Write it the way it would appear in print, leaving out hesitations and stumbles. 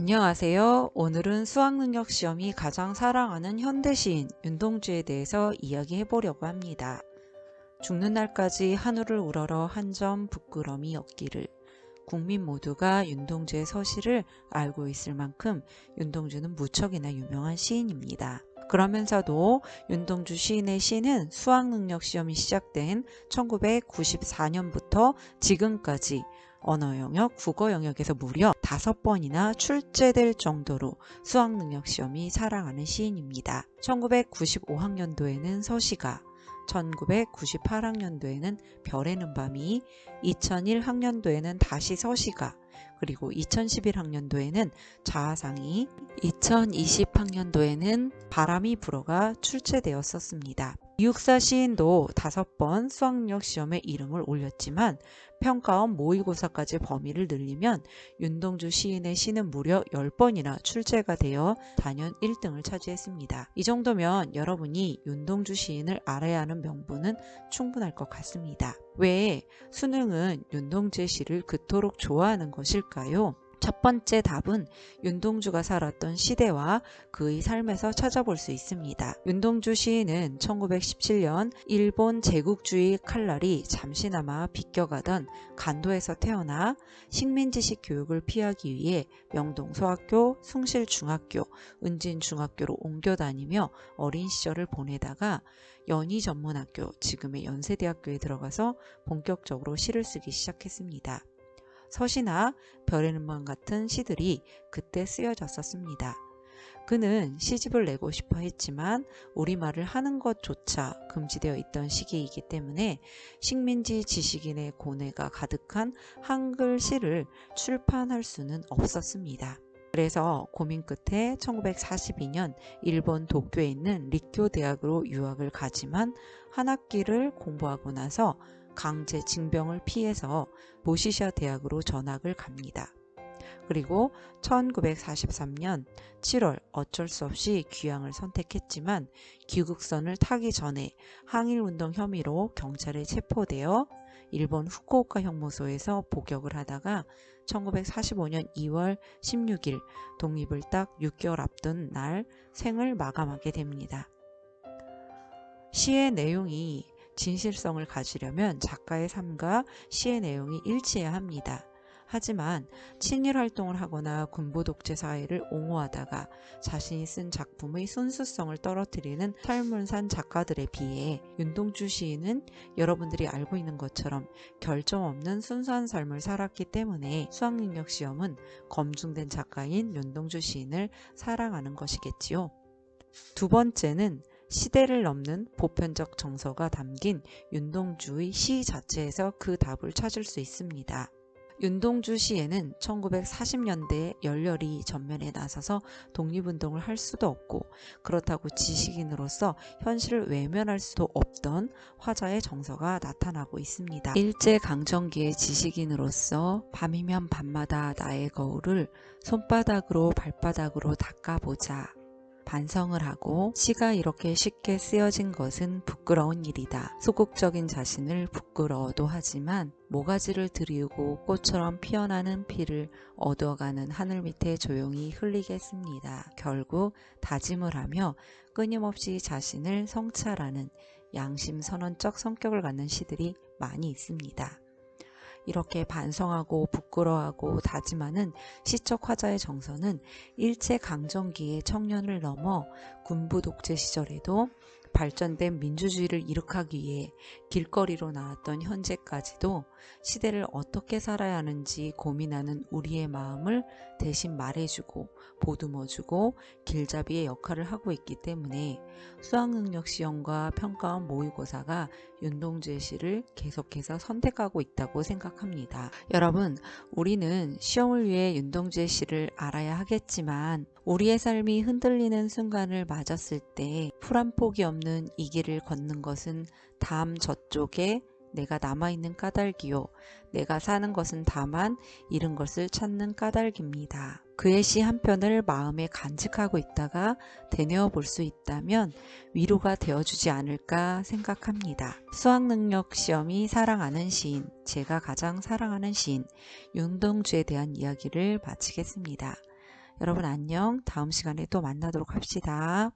안녕하세요. 오늘은 수학능력 시험이 가장 사랑하는 현대시인 윤동주에 대해서 이야기해 보려고 합니다. 죽는 날까지 하늘을 우러러 한 점 부끄럼이 없기를. 국민 모두가 윤동주의 서시를 알고 있을 만큼 윤동주는 무척이나 유명한 시인입니다. 그러면서도 윤동주 시인의 시는 수학능력 시험이 시작된 1994년부터 지금까지 언어 영역, 국어 영역에서 무려 5번이나 출제될 정도로 수학능력 시험이 사랑하는 시인입니다. 1995학년도에는 서시가, 1998학년도에는 별의 는 밤이, 2001학년도에는 다시 서시가, 그리고 2011학년도에는 자아상이, 2020학년도에는 바람이 불어가 출제되었었습니다. 이육사 시인도 5번 수학능력 시험에 이름을 올렸지만 평가원 모의고사까지 범위를 늘리면 윤동주 시인의 시는 무려 10번이나 출제가 되어 단연 1등을 차지했습니다. 이 정도면 여러분이 윤동주 시인을 알아야 하는 명분은 충분할 것 같습니다. 왜 수능은 윤동주의 시를 그토록 좋아하는 것일까요? 첫 번째 답은 윤동주가 살았던 시대와 그의 삶에서 찾아볼 수 있습니다. 윤동주 시인은 1917년 일본 제국주의 칼날이 잠시나마 비껴가던 간도에서 태어나 식민지식 교육을 피하기 위해 명동소학교, 숭실중학교, 은진중학교로 옮겨 다니며 어린 시절을 보내다가 연희전문학교, 지금의 연세대학교에 들어가서 본격적으로 시를 쓰기 시작했습니다. 서시나 별의 는 밤 같은 시들이 그때 쓰여졌었습니다. 그는 시집을 내고 싶어 했지만 우리말을 하는 것조차 금지되어 있던 시기이기 때문에 식민지 지식인의 고뇌가 가득한 한글 시를 출판할 수는 없었습니다. 그래서 고민 끝에 1942년 일본 도쿄에 있는 리쿄 대학으로 유학을 가지만 한 학기를 공부하고 나서 강제 징병을 피해서 보시샤 대학으로 전학을 갑니다. 그리고 1943년 7월 어쩔 수 없이 귀향을 선택했지만 귀국선을 타기 전에 항일운동 혐의로 경찰에 체포되어 일본 후쿠오카 형무소에서 복역을 하다가 1945년 2월 16일 독립을 딱 6개월 앞둔 날 생을 마감하게 됩니다. 시의 내용이 진실성을 가지려면 작가의 삶과 시의 내용이 일치해야 합니다. 하지만 친일 활동을 하거나 군부 독재 사회를 옹호하다가 자신이 쓴 작품의 순수성을 떨어뜨리는 삶을 산 작가들에 비해 윤동주 시인은 여러분들이 알고 있는 것처럼 결점 없는 순수한 삶을 살았기 때문에 수학능력 시험은 검증된 작가인 윤동주 시인을 사랑하는 것이겠지요. 두 번째는 시대를 넘는 보편적 정서가 담긴 윤동주의 시 자체에서 그 답을 찾을 수 있습니다. 윤동주 시에는 1940년대에 열렬히 전면에 나서서 독립운동을 할 수도 없고 그렇다고 지식인으로서 현실을 외면할 수도 없던 화자의 정서가 나타나고 있습니다. 일제강점기의 지식인으로서 밤이면 밤마다 나의 거울을 손바닥으로 발바닥으로 닦아보자. 반성을 하고 시가 이렇게 쉽게 쓰여진 것은 부끄러운 일이다. 소극적인 자신을 부끄러워도 하지만 모가지를 들이우고 꽃처럼 피어나는 피를 얻어가는 하늘 밑에 조용히 흘리겠습니다. 결국 다짐을 하며 끊임없이 자신을 성찰하는 양심선언적 성격을 갖는 시들이 많이 있습니다. 이렇게 반성하고 부끄러워하고 다짐하는 시적 화자의 정서는 일제강점기의 청년을 넘어 군부 독재 시절에도 발전된 민주주의를 이룩하기 위해 길거리로 나왔던 현재까지도 시대를 어떻게 살아야 하는지 고민하는 우리의 마음을 대신 말해주고 보듬어주고 길잡이의 역할을 하고 있기 때문에 수학능력 시험과 평가원 모의고사가 윤동주의 시를 계속해서 선택하고 있다고 생각합니다. 여러분, 우리는 시험을 위해 윤동주의 시를 알아야 하겠지만 우리의 삶이 흔들리는 순간을 맞았을 때 풀 한 폭이 없는 이 길을 걷는 것은 담 저쪽에 내가 남아있는 까닭이요. 내가 사는 것은 다만 잃은 것을 찾는 까닭입니다. 그의 시 한 편을 마음에 간직하고 있다가 되뇌어 볼 수 있다면 위로가 되어주지 않을까 생각합니다. 수학능력 시험이 사랑하는 시인, 제가 가장 사랑하는 시인 윤동주에 대한 이야기를 마치겠습니다. 여러분 안녕. 다음 시간에 또 만나도록 합시다.